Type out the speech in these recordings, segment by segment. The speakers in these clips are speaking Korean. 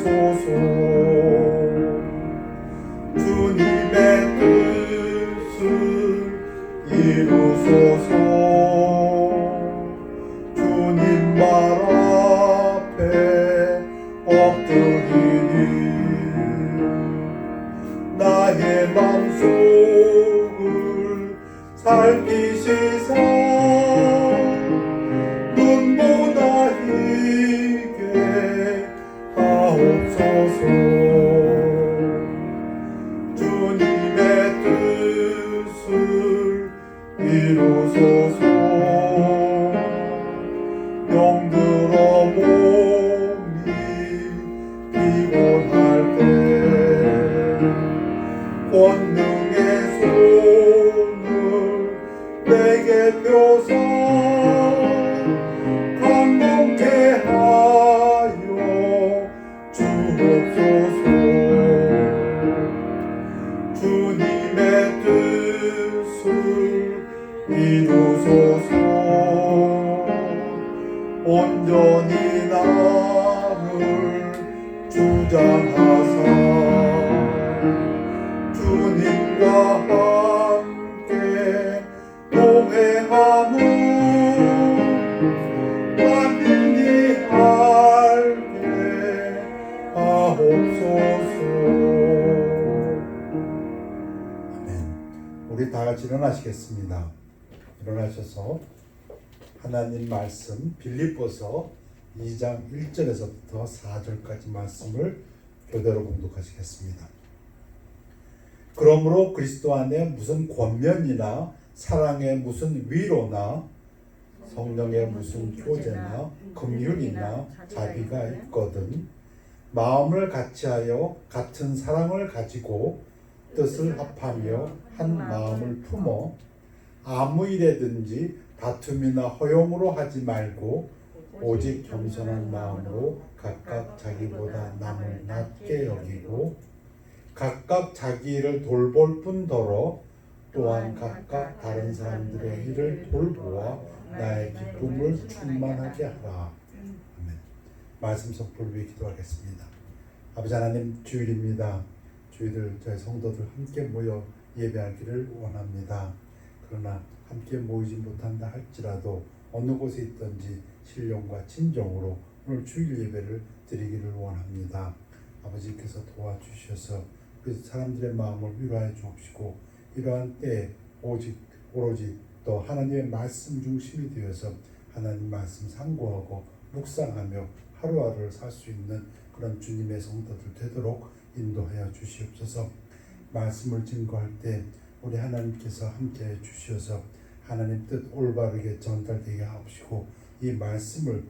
이루소서. 주님의 뜻을 이루소서. 주님 말 앞에 엎드리니 나의 맘속을 살피시사 눈보다 희게 하옵소서. 주님의 뜻을 이루소서. 병들어 몸이 피곤할 때 권능의 손을 내게 펴사 강건케 하여 주옵소서. 주님의 뜻을 이루소서. 온전히 나를 주장하사 주님과 함께 동행함을 만민이 알게 하옵소서. 아멘. 우리 다 같이 일어나시겠습니다. 일어나셔서 하나님 말씀 빌립보서 2장 1절에서부터 4절까지 말씀을 교대로 봉독하시겠습니다. 그러므로 그리스도 안에 무슨 권면이나 사랑의 무슨 위로나 성령의 무슨 교제나 긍휼이나 자비가 있거든 마음을 같이하여 같은 사랑을 가지고 뜻을 합하며 한 마음을 품어 아무 일에든지 다툼이나 허용으로 하지 말고 오직 겸손한 마음으로 각각 자기보다 남을 낮게 여기고 각각 자기 일을 돌볼 뿐더러 또한 각각 다른 사람들의 일을 돌보아 나의 기쁨을 충만하게 하라. 아멘. 말씀 선포를 위해 기도하겠습니다. 아버지 하나님, 주일입니다. 주일을 저희 성도들 함께 모여 예배하기를 원합니다. 그러나 함께 모이지 못한다 할지라도 어느 곳에 있든지 신령과 진정으로 오늘 주일 예배를 드리기를 원합니다. 아버지께서 도와주셔서 그 사람들의 마음을 위로해 주옵시고 이러한 때에 오로지 또 하나님의 말씀 중심이 되어서 하나님 말씀 상고하고 묵상하며 하루하루를 살 수 있는 그런 주님의 성도들 되도록 인도하여 주시옵소서. 말씀을 증거할 때 우리 하나님께서 함께해 주셔서 하나님 뜻 올바르게 전달되게 하옵시고 이 말씀을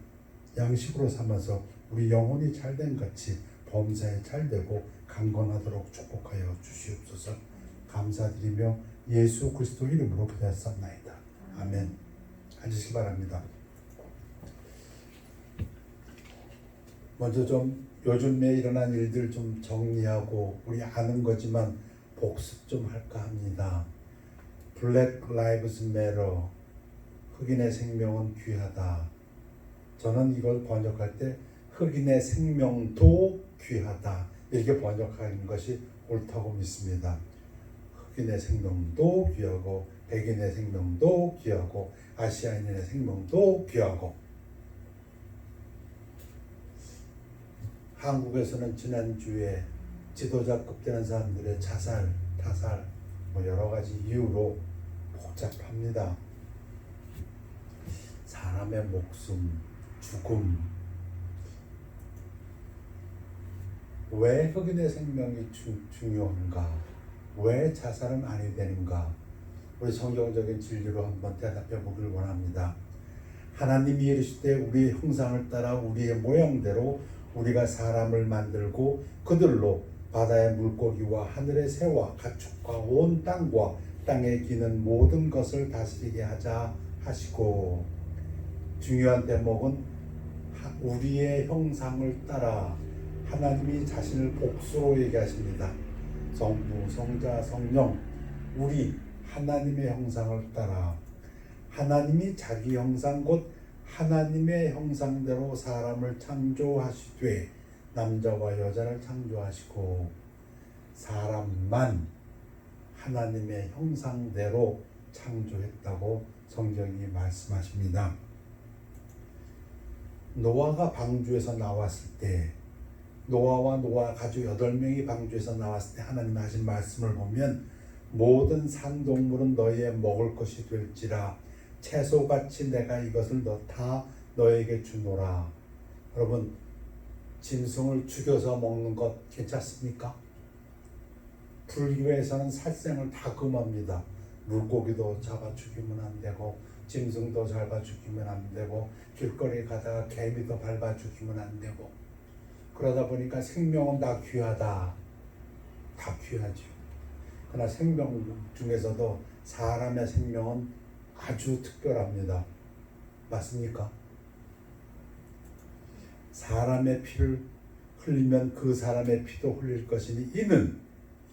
양식으로 삼아서 우리 영혼이 잘된 같이 범사에 잘되고 강건하도록 축복하여 주시옵소서. 감사드리며 예수 그리스도 이름으로 기도하옵나이다. 아멘. 앉으시기 바랍니다. 먼저 좀 요즘에 일어난 일들 좀 정리하고 우리 아는 거지만 복습 좀 할까 합니다. Black Lives Matter, 흑인의 생명은 귀하다. 저는 이걸 번역할 때 흑인의 생명도 귀하다 이렇게 번역하는 것이 옳다고 믿습니다. 흑인의 생명도 귀하고 백인의 생명도 귀하고 아시아인의 생명도 귀하고. 한국에서는 지난주에 지도자급 되는 사람들의 자살, 타살 여러 가지 이유로 복잡합니다. 사람의 목숨, 죽음, 왜 흑인의 생명이 중요한가? 왜 자살은 아니 되는가? 우리 성경적인 진리로 한번 대답해 보기를 원합니다. 하나님이 이르시되 우리의 형상을 따라 우리의 모양대로 우리가 사람을 만들고 그들로 바다의 물고기와 하늘의 새와 가축과 온 땅과 땅에 기는 모든 것을 다스리게 하자 하시고, 중요한 대목은 우리의 형상을 따라 하나님이 자신을 복수로 얘기하십니다. 성부, 성자, 성령, 우리 하나님의 형상을 따라 하나님이 자기 형상 곧 하나님의 형상대로 사람을 창조하시되 남자와 여자를 창조하시고 사람만 하나님의 형상대로 창조했다고 성경이 말씀하십니다. 노아가 방주에서 나왔을 때 노아와 노아 가족 8명이 방주에서 나왔을 때 하나님 하신 말씀을 보면 모든 산동물은 너희의 먹을 것이 될지라 채소같이 내가 이것을 다 너에게 주노라. 여러분 짐승을 죽여서 먹는 것 괜찮습니까? 불교에서는 살생을 다 금합니다. 물고기도 잡아 죽이면 안 되고 짐승도 잡아 죽이면 안 되고 길거리 가다가 개미도 밟아 죽이면 안 되고 그러다 보니까 생명은 다 귀하다. 다 귀하죠. 그러나 생명 중에서도 사람의 생명은 아주 특별합니다. 맞습니까? 사람의 피를 흘리면 그 사람의 피도 흘릴 것이니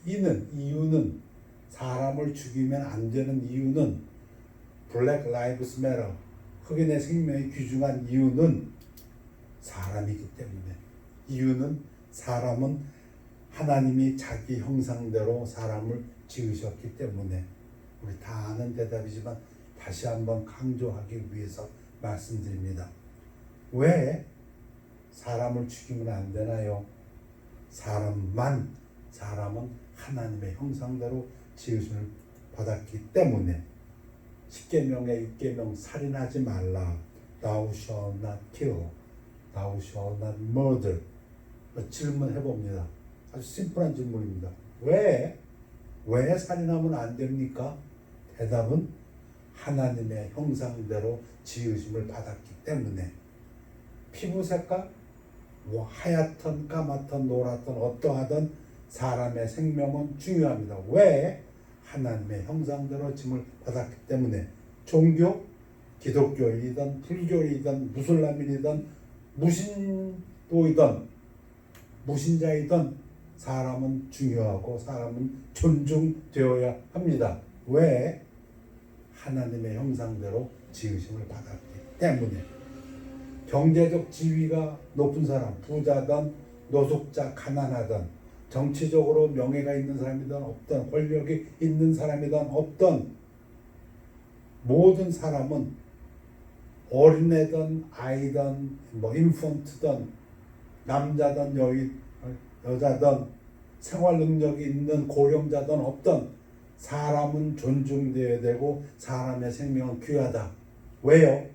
이유는 사람을 죽이면 안 되는 이유는 Black Lives Matter 흑인의 생명이 귀중한 이유는 사람이기 때문에 이유는 사람은 하나님이 자기 형상대로 사람을 지으셨기 때문에 우리 다 아는 대답이지만 다시 한번 강조하기 위해서 말씀드립니다. 왜 사람을 죽이면 안 되나요? 사람은 하나님의 형상대로 지으심을 받았기 때문에 10계명의 6계명 살인하지 말라 Thou shalt not kill Thou shalt not murder 질문해 봅니다. 아주 심플한 질문입니다. 왜 살인하면 안 됩니까? 대답은 하나님의 형상대로 지으심을 받았기 때문에 피부 색깔 하얗던 까맣던 노랗던 어떠하던 사람의 생명은 중요합니다. 왜? 하나님의 형상대로 지음을 받았기 때문에 종교, 기독교이든 불교이든 무슬람이든 무신도이든 무신자이든 사람은 중요하고 사람은 존중되어야 합니다. 왜? 하나님의 형상대로 지으심을 받았기 때문에 경제적 지위가 높은 사람, 부자든 노숙자, 가난하든 정치적으로 명예가 있는 사람이든 없든 권력이 있는 사람이든 없든 모든 사람은 어린애든 아이든 인펀트든 남자든 여자든 생활 능력이 있는 고령자든 없든 사람은 존중되어야 되고 사람의 생명은 귀하다. 왜요?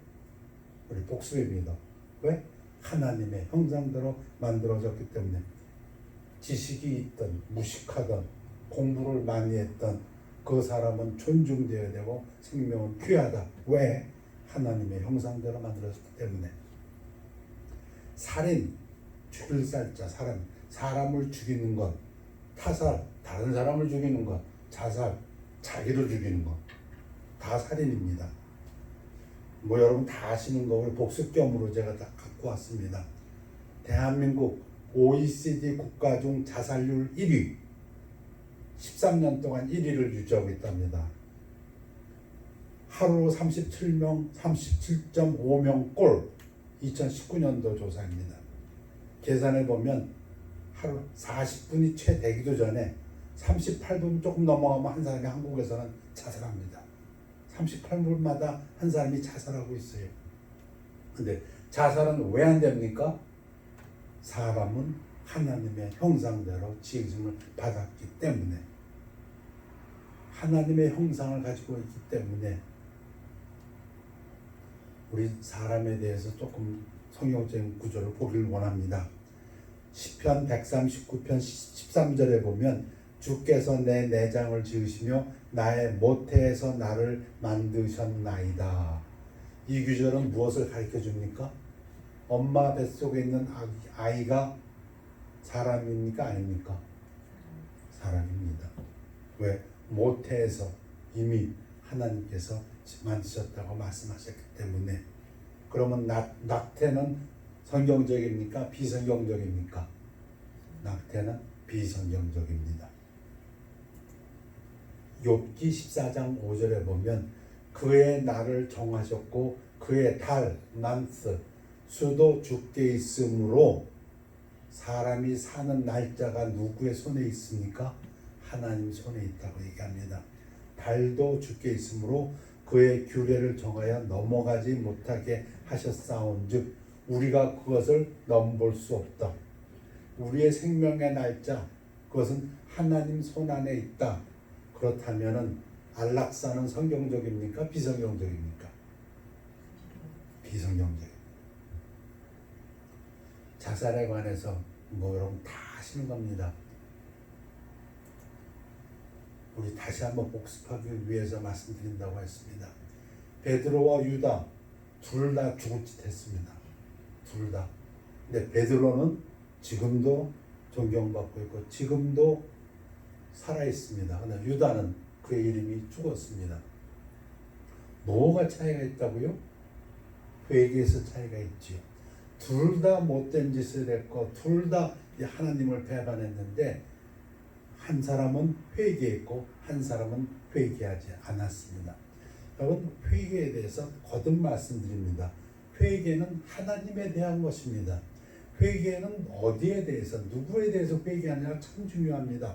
우리 복습입니다. 왜? 하나님의 형상대로 만들어졌기 때문에 지식이 있든 무식하든 공부를 많이 했든 그 사람은 존중되어야 되고 생명은 귀하다. 왜? 하나님의 형상대로 만들어졌기 때문에. 살인, 죽일 살자, 사람을 죽이는 것, 타살, 다른 사람을 죽이는 것, 자살, 자기를 죽이는 것, 다 살인입니다. 여러분 다 아시는 거 복습경으로 제가 다 갖고 왔습니다. 대한민국 OECD 국가 중 자살률 1위 13년 동안 1위를 유지하고 있답니다. 하루 37.5명 꼴 2019년도 조사입니다. 계산해 보면 하루 40분이 채 되기도 전에 38분 조금 넘어가면 한 사람이 한국에서는 자살합니다. 38분마다 한 사람이 자살하고 있어요. 근데 자살은 왜 안 됩니까? 사람은 하나님의 형상대로 지으심을 받았기 때문에 하나님의 형상을 가지고 있기 때문에 우리 사람에 대해서 조금 성경적인 구조를 보기를 원합니다. 시편 139편 13절에 보면 주께서 내 내장을 지으시며 나의 모태에서 나를 만드셨나이다. 이 구절은 무엇을 가르쳐 줍니까? 엄마 뱃속에 있는 아이가 사람입니까? 아닙니까? 사람입니다. 왜? 모태에서 이미 하나님께서 만드셨다고 말씀하셨기 때문에. 그러면 낙태는 성경적입니까? 비성경적입니까? 낙태는 비성경적입니다. 욥기 14장 5절에 보면 그의 날을 정하셨고 그의 달, 만스, 수도 주께 있으므로 사람이 사는 날짜가 누구의 손에 있습니까? 하나님 손에 있다고 얘기합니다. 달도 주께 있으므로 그의 규례를 정하여 넘어가지 못하게 하셨사온즉 우리가 그것을 넘볼 수 없다. 우리의 생명의 날짜 그것은 하나님 손 안에 있다. 그렇다면은 안락사는 성경적입니까? 비성경적입니까? 비성경적. 자살에 관해서 여러분 다 아시는 겁니다. 우리 다시 한번 복습하기 위해서 말씀드린다고 했습니다. 베드로와 유다 둘 다 죽을 짓 했습니다. 둘 다. 근데 베드로는 지금도 존경받고 있고 지금도 살아 있습니다. 그러나 유다는 그의 이름이 죽었습니다. 뭐가 차이가 있다고요? 회개에서 차이가 있지요. 둘 다 못된 짓을 했고 둘 다 하나님을 배반했는데 한 사람은 회개했고 한 사람은 회개하지 않았습니다. 여러분 회개에 대해서 거듭 말씀드립니다. 회개는 하나님에 대한 것입니다. 회개는 어디에 대해서 누구에 대해서 회개하느냐가 참 중요합니다.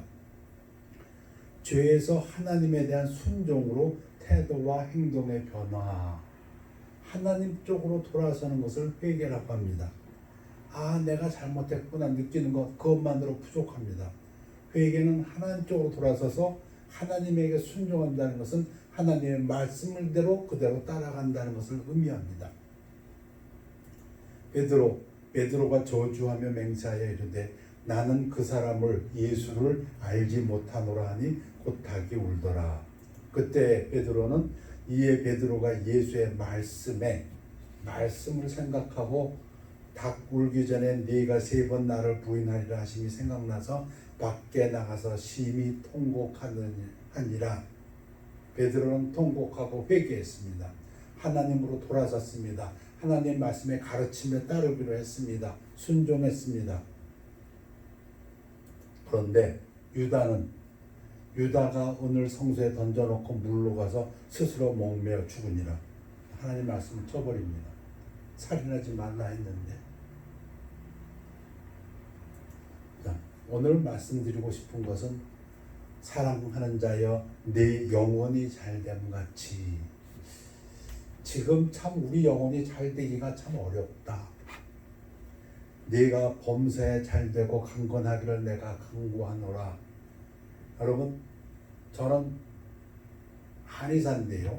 죄에서 하나님에 대한 순종으로 태도와 행동의 변화, 하나님 쪽으로 돌아서는 것을 회개라고 합니다. 내가 잘못했구나 느끼는 것 그것만으로 부족합니다. 회개는 하나님 쪽으로 돌아서서 하나님에게 순종한다는 것은 하나님의 말씀대로 그대로 따라간다는 것을 의미합니다. 베드로가 저주하며 맹세하여 이르되 나는 그 사람을 예수를 알지 못하노라 하니 곧 닭이 울더라. 그때 베드로가 예수의 말씀을 생각하고 닭 울기 전에 네가 3번 나를 부인하리라 하심이 생각나서 밖에 나가서 심히 통곡하니라. 베드로는 통곡하고 회개했습니다. 하나님으로 돌아섰습니다. 하나님 말씀의 가르침에 따르기로 했습니다. 순종했습니다. 그런데 유다가 오늘 성소에 던져놓고 물로 가서 스스로 목매어 죽으니라. 하나님 말씀을 쳐버립니다. 살인하지 말라 했는데. 오늘 말씀드리고 싶은 것은 사랑하는 자여 내 영혼이 잘됨 같이 지금 참 우리 영혼이 잘되기가 참 어렵다. 네가 범사에 잘되고 강건하기를 내가 간구하노라. 여러분 저는 한의사인데요.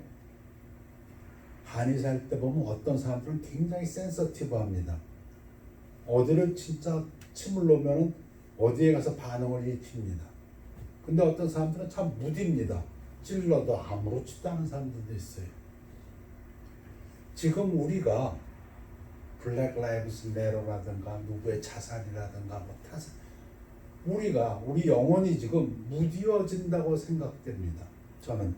한의사일 때 보면 어떤 사람들은 굉장히 센서티브합니다. 어디를 진짜 침을 놓으면 어디에 가서 반응을 일으킵니다. 근데 어떤 사람들은 참 무딥니다. 찔러도 아무렇지도 않은 사람들도 있어요. 지금 우리가 블랙 라이브스 매터라든가 누구의 자살이라든가 타살, 우리 영혼이 지금 무디어진다고 생각됩니다. 저는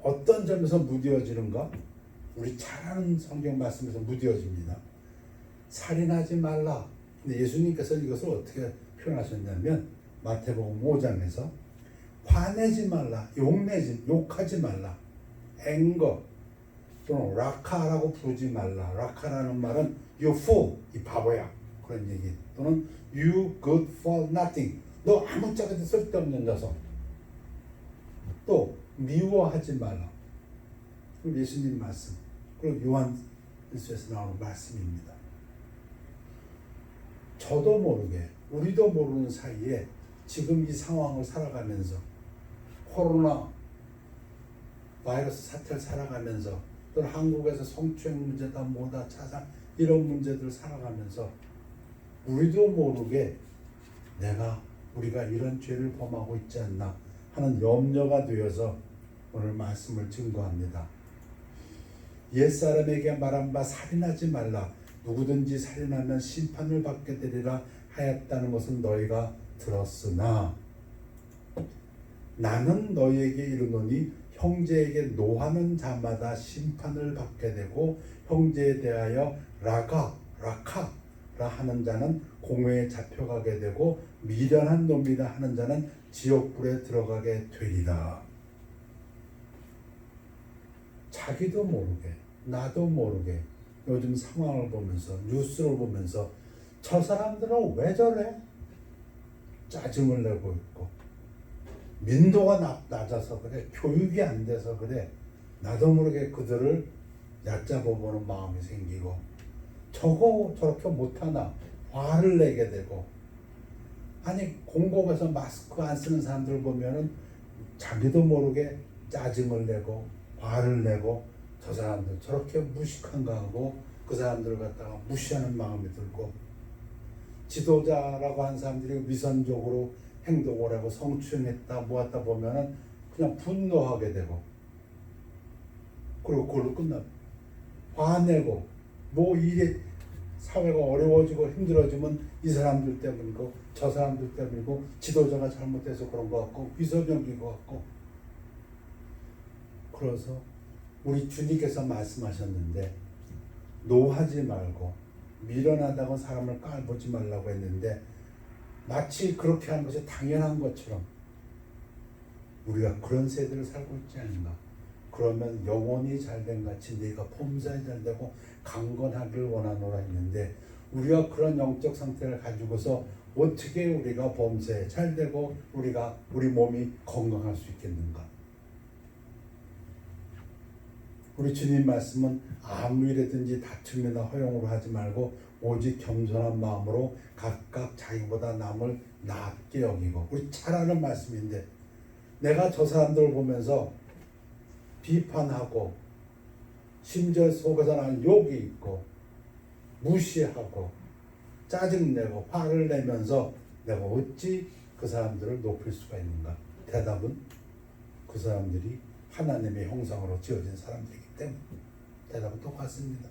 어떤 점에서 무디어지는가? 우리 잘 아는 성경 말씀에서 무디어집니다. 살인하지 말라. 근데 예수님께서 이것을 어떻게 표현하셨냐면 마태복음 5장에서 화내지 말라, 욕하지 말라, 앵거 또는 라카라고 부르지 말라. 라카라는 말은 you fool, 이 바보야 그런 얘기. 또는 you good for nothing, 너 아무짝에도 쓸데없는 녀석. 또 미워하지 말라. 그리고 예수님 말씀, 그리고 요한일서에서 나오는 말씀입니다. 저도 모르게 우리도 모르는 사이에 지금 이 상황을 살아가면서 코로나 바이러스 사태를 살아가면서 또 한국에서 성추행 문제다 뭐다 자살 이런 문제들을 살아가면서 우리도 모르게 우리가 이런 죄를 범하고 있지 않나 하는 염려가 되어서 오늘 말씀을 증거합니다. 옛사람에게 말한 바 살인하지 말라. 누구든지 살인하면 심판을 받게 되리라 하였다는 것은 너희가 들었으나 나는 너희에게 이르노니 형제에게 노하는 자마다 심판을 받게 되고 형제에 대하여 라카라 하는 자는 공회에 잡혀가게 되고 미련한 놈이라 하는 자는 지옥불에 들어가게 되리라. 자기도 모르게 나도 모르게 요즘 상황을 보면서 뉴스를 보면서 저 사람들은 왜 저래? 짜증을 내고 있고 민도가 낮아서 그래, 교육이 안 돼서 그래, 나도 모르게 그들을 얕잡아보는 마음이 생기고 저거 저렇게 못하나 화를 내게 되고, 아니 공공에서 마스크 안 쓰는 사람들 보면은 자기도 모르게 짜증을 내고 화를 내고 저 사람들 저렇게 무식한가 하고 그 사람들을 갖다가 무시하는 마음이 들고, 지도자라고 하는 사람들이 위선적으로 행동을 하고 성추행했다 모았다 보면은 그냥 분노하게 되고, 그리고 그걸로 끝나 화내고, 뭐 이게 사회가 어려워지고 힘들어지면 이 사람들 때문이고 저 사람들 때문이고 지도자가 잘못해서 그런 것 같고 위선적인 것 같고. 그래서 우리 주님께서 말씀하셨는데 노하지 말고 미련하다고 사람을 깔보지 말라고 했는데, 마치 그렇게 하는 것이 당연한 것처럼 우리가 그런 세대를 살고 있지 않는가. 그러면 영혼이 잘된 같이 네가 범사에 잘되고 강건하길 원하노라 했는데, 우리가 그런 영적 상태를 가지고서 어떻게 우리가 범사에 잘되고 우리 몸이 건강할 수 있겠는가. 우리 주님 말씀은 아무 일이든지 다툼이나 허용으로 하지 말고 오직 겸손한 마음으로 각각 자기보다 남을 낮게 여기고, 우리 잘 아는 말씀인데, 내가 저 사람들을 보면서 비판하고 심지어 속에서 나는 욕이 있고 무시하고 짜증내고 화를 내면서 내가 어찌 그 사람들을 높일 수가 있는가? 대답은 그 사람들이 하나님의 형상으로 지어진 사람들이기 때문에 대답은 똑같습니다.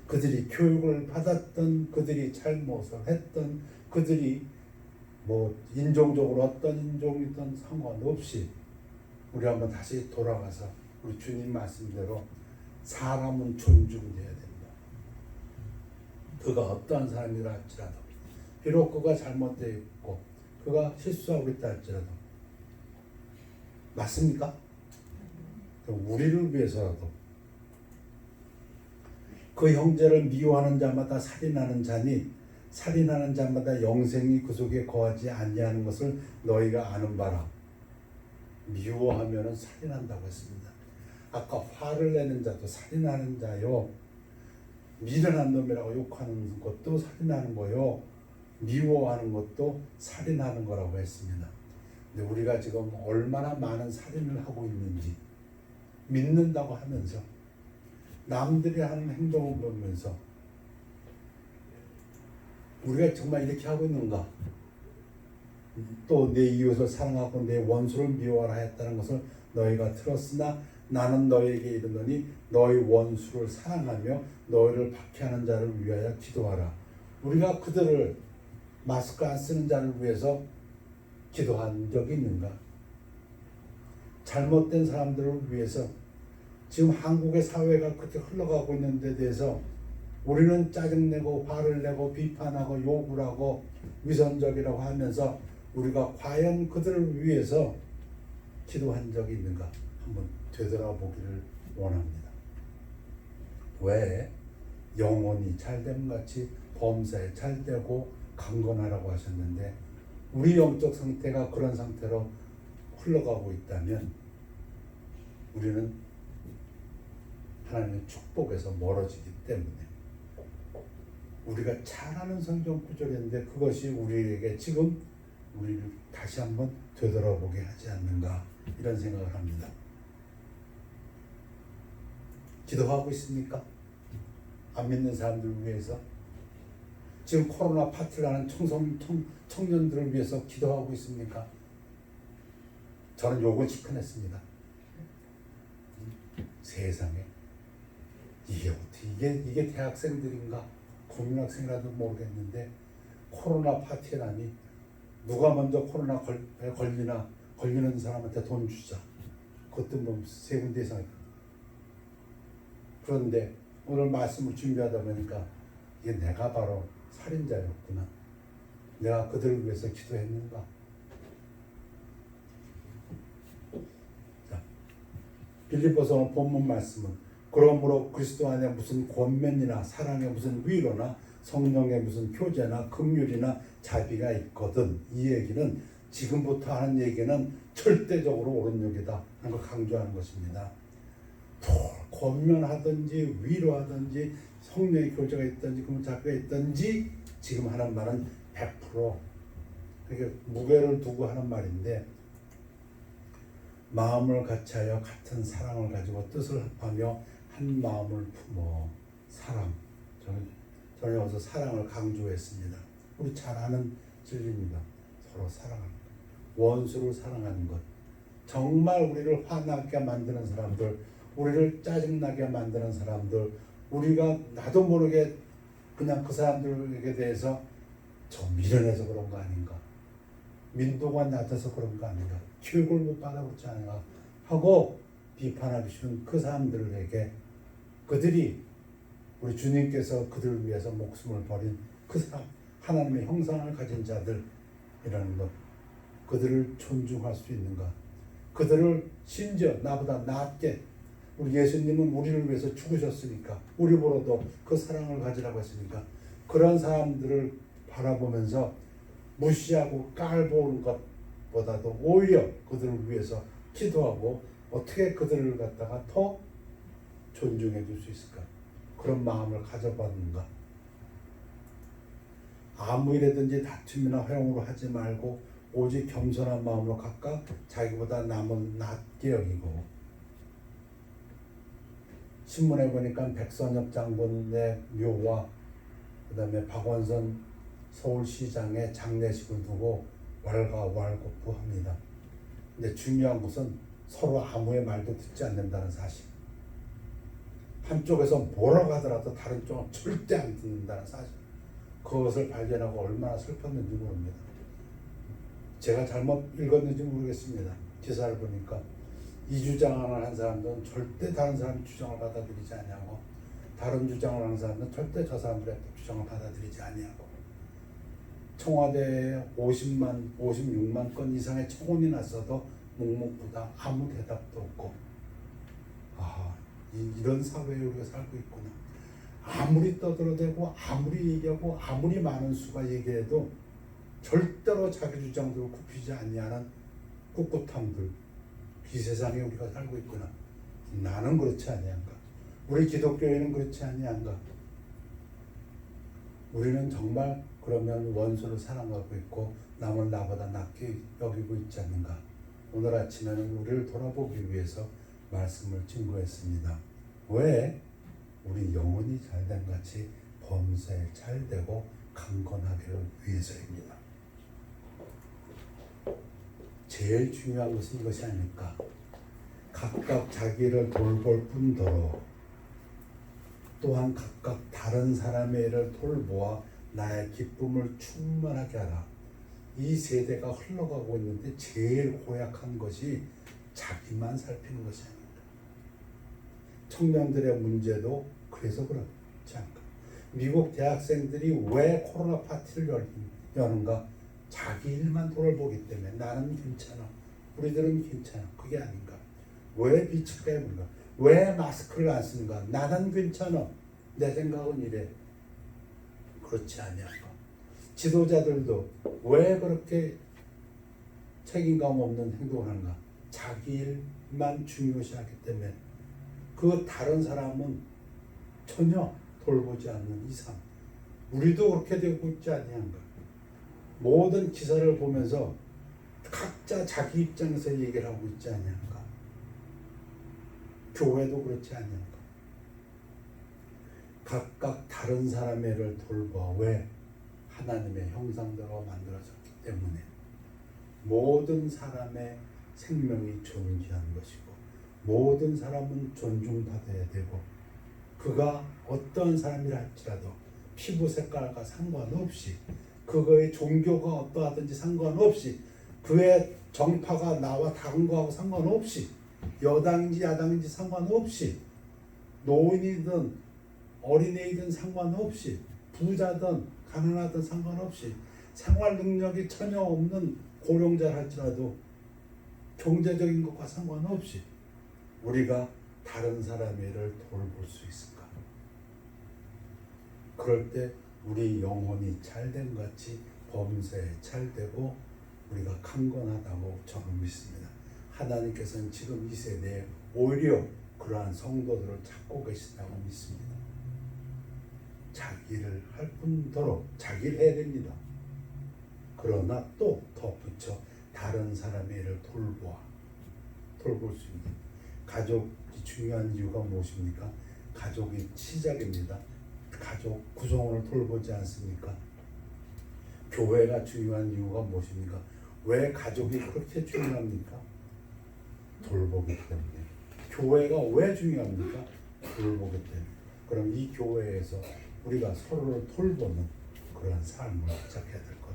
그들이 교육을 받았던, 그들이 잘못을 했던, 그들이 뭐 인종적으로 어떤 인종이든 상관없이 우리 한번 다시 돌아가서 우리 주님 말씀대로 사람은 존중돼야 된다. 그가 어떠한 사람이라 할지라도, 비록 그가 잘못되어 있고 그가 실수하고 있다 할지라도, 맞습니까? 우리를 위해서라도 그 형제를 미워하는 자마다 살인하는 자니 살인하는 자마다 영생이 그 속에 거하지 아니하는 것을 너희가 아는 바라. 미워하면은 살인한다고 했습니다. 아까 화를 내는 자도 살인하는 자요, 미련한 놈이라고 욕하는 것도 살인하는 거요, 미워하는 것도 살인하는 거라고 했습니다. 근데 우리가 지금 얼마나 많은 살인을 하고 있는지, 믿는다고 하면서 남들이 하는 행동을 보면서 우리가 정말 이렇게 하고 있는가? 또 내 이웃을 사랑하고 내 원수를 미워하라 했다는 것을 너희가 들었으나 나는 너희에게 이르노니 너희 원수를 사랑하며 너희를 박해하는 자를 위하여 기도하라. 우리가 그들을, 마스크 안 쓰는 자를 위해서 기도한 적이 있는가? 잘못된 사람들을 위해서 지금 한국의 사회가 그렇게 흘러가고 있는 데 대해서 우리는 짜증내고 화를 내고 비판하고 욕을 하고 위선적이라고 하면서 우리가 과연 그들을 위해서 기도한 적이 있는가 한번 되돌아보기를 원합니다. 왜 영혼이 잘됨 같이 범사에 잘되고 강건하라고 하셨는데, 우리 영적 상태가 그런 상태로 흘러가고 있다면 우리는 하나님의 축복에서 멀어지기 때문에, 우리가 잘 아는 성경 구절인데 그것이 우리에게 지금 우리를 다시 한번 되돌아보게 하지 않는가, 이런 생각을 합니다. 기도하고 있습니까? 안 믿는 사람들을 위해서, 지금 코로나 파티를 하는 청년들을 위해서 기도하고 있습니까? 저는 욕을 시큰했습니다. 세상에 이게 어떻게 이게 대학생들인가 국민학생이라도 모르겠는데 코로나 파티라니, 누가 먼저 코로나 걸리는 사람한테 돈 주자. 그것도 뭐 세 군데 이상. 그런데 오늘 말씀을 준비하다 보니까 이게 내가 바로 살인자였구나. 내가 그들을 위해서 기도했는가. 자, 빌립보서 본문 말씀은 그러므로 그리스도 안에 무슨 권면이나 사랑의 무슨 위로나 성령의 무슨 교제나 긍휼이나 자비가 있거든. 이 얘기는 지금부터 하는 얘기는 절대적으로 옳은 얘기다 하는 걸 강조하는 것입니다. 권면하든지 위로하든지 성령의 교제가 있든지 그런 자비가 있든지 지금 하는 말은 100% 그러니까 무게를 두고 하는 말인데, 마음을 같이하여 같은 사랑을 가지고 뜻을 합하며 한 마음을 품어 사랑. 저는 여기서 사랑을 강조했습니다. 우리 잘 아는 진리입니다. 서로 사랑하는 것, 원수를 사랑하는 것. 정말 우리를 화나게 만드는 사람들, 우리를 짜증나게 만드는 사람들, 우리가 나도 모르게 그냥 그 사람들에게 대해서 저 미련해서 그런 거 아닌가, 민도가 낮아서 그런 거 아닌가, 교육을 못 받아 그렇지 않은가 하고 비판하기 쉬운 그 사람들에게, 그들이 우리 주님께서 그들을 위해서 목숨을 버린 그 사람, 하나님의 형상을 가진 자들이라는 것, 그들을 존중할 수 있는가, 그들을 심지어 나보다 낫게, 우리 예수님은 우리를 위해서 죽으셨으니까 우리 보러도 그 사랑을 가지라고 했으니까 그런 사람들을 바라보면서 무시하고 깔보는 것보다도 오히려 그들을 위해서 기도하고 어떻게 그들을 갖다가 더 존중해 줄 수 있을까, 그런 마음을 가져봤는가. 아무 일이든지 다툼이나 허용으로 하지 말고 오직 겸손한 마음으로 각각 자기보다 남은 낮게 여기고. 신문에 보니까 백선엽 장군의 묘와 그 다음에 박원선 서울시장의 장례식을 두고 왈가왈부합니다. 근데 중요한 것은 서로 아무의 말도 듣지 않는다는 사실. 한쪽에서 뭐라고 하더라도 다른 쪽은 절대 안 듣는다는 사실. 그것을 발견하고 얼마나 슬펐는지 모릅니다. 제가 잘못 읽었는지 모르겠습니다. 기사를 보니까 이 주장을 한 사람들은 절대 다른 사람 주장을 받아들이지 아니하고, 다른 주장을 하는 사람들은 절대 저 사람들의 주장을 받아들이지 아니하고, 청와대에 56만 건 이상의 청원이 났어도 묵묵부답, 아무 대답도 없고, 이런 사회에 우리가 살고 있구나. 아무리 떠들어대고 아무리 얘기하고 아무리 많은 수가 얘기해도 절대로 자기 주장들을 굽히지 아니하는 꿋꿋함들, 이 세상에 우리가 살고 있구나. 나는 그렇지 아니한가? 우리 기독교회는 그렇지 아니한가? 우리는 정말 그러면 원수를 사랑하고 있고 남을 나보다 낫게 여기고 있지 않는가? 오늘 아침에는 우리를 돌아보기 위해서 말씀을 증거했습니다. 왜? 우리 영혼이 잘된 같이 범사에 잘되고 강건하기를 위해서입니다. 제일 중요한 것은 이것이 아닐까? 각각 자기를 돌볼 뿐더러 또한 각각 다른 사람의 일을 돌보아 나의 기쁨을 충만하게 하라. 이 세대가 흘러가고 있는데 제일 고약한 것이 자기만 살피는 것이 아닙니다. 청년들의 문제도 그래서 그렇지 않을까? 미국 대학생들이 왜 코로나 파티를 여는가? 자기 일만 돌보기 때문에. 나는 괜찮아, 우리들은 괜찮아, 그게 아닌가? 왜 빛을 빼는가? 왜 마스크를 안 쓰는가? 나는 괜찮아, 내 생각은 이래. 그렇지 아니한가? 지도자들도 왜 그렇게 책임감 없는 행동을 하는가? 자기 일만 중요시하기 때문에. 그 다른 사람은 전혀 돌보지 않는 이상 우리도 그렇게 되고 있지 아니한가? 모든 기사를 보면서 각자 자기 입장에서 얘기를 하고 있지 아니한가? 교회도 그렇지 아니한가? 각각 다른 사람의 일을 돌봐. 왜? 하나님의 형상대로 만들어졌기 때문에. 모든 사람의 생명이 존귀한 것이고 모든 사람은 존중받아야 되고, 그가 어떤 사람이라 할지라도 피부 색깔과 상관없이, 그거의 종교가 어떠하든지 상관없이, 그의 정파가 나와 다른 거하고 상관없이, 여당인지 야당인지 상관없이, 노인이든 어린애이든 상관없이, 부자든 가난하든 상관없이, 생활 능력이 전혀 없는 고령자라 할지라도 경제적인 것과 상관없이 우리가 다른 사람의 일을 돌볼 수 있을까? 그럴 때 우리 영혼이 잘된 같이 범사에 잘되고 우리가 강건하다고 저는 믿습니다. 하나님께서는 지금 이 세대에 오히려 그러한 성도들을 찾고 계신다고 믿습니다. 자기를 할 뿐더러 자기를 해야 됩니다. 그러나 또 덧붙여 다른 사람의 일을 돌볼 수 있는 가족이 중요한 이유가 무엇입니까? 가족이 시작입니다. 가족 구성원을 돌보지 않습니까? 교회가 중요한 이유가 무엇입니까? 왜 가족이 그렇게 중요합니까? 돌보기 때문에. 교회가 왜 중요합니까? 돌보기 때문에. 그럼 이 교회에서 우리가 서로를 돌보는 그런 삶을 시작해야 될 것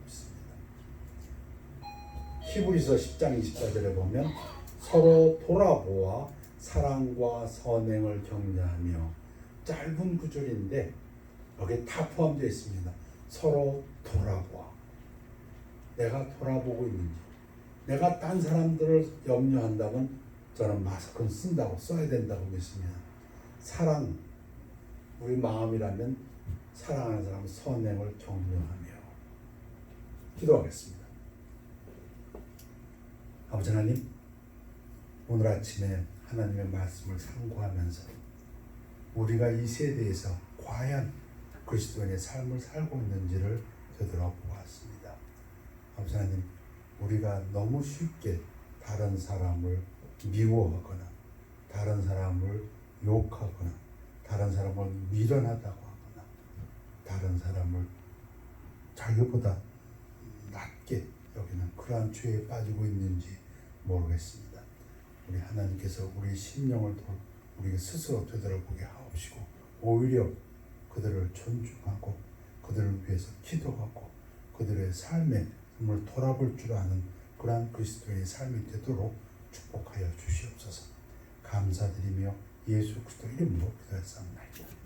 같습니다. 히브리서 10장 24절에 보면 서로 돌아보아 사랑과 선행을 격려하며, 짧은 구절인데 여기 다 포함되어 있습니다. 서로 돌아보아. 내가 돌아보고 있는지. 내가 딴 사람들을 염려한다면 저는 마스크는 쓴다고 써야 된다고 믿습니다. 사랑, 우리 마음이라면 사랑하는 사람 선행을 격려하며. 기도하겠습니다. 아버지 하나님, 오늘 아침에 하나님의 말씀을 상고하면서 우리가 이 세대에서 과연 그리스도인의 삶을 살고 있는지를 되돌아보았습니다. 아버지 하나님, 우리가 너무 쉽게 다른 사람을 미워하거나 다른 사람을 욕하거나 다른 사람을 미련하다고 하거나 다른 사람을 자기보다 낮게 여기는 그러한 죄에 빠지고 있는지 모르겠습니다. 우리 하나님께서 우리 심령을 우리 스스로 되돌아보게 하옵시고 오히려 그들을 존중하고 그들을 위해서 기도하고 그들의 삶에 정말 돌아볼 줄 아는 그러한 그리스도의 삶이 되도록 축복하여 주시옵소서. 감사드리며 예수 그리스도 이름으로 기도했사옵나이다.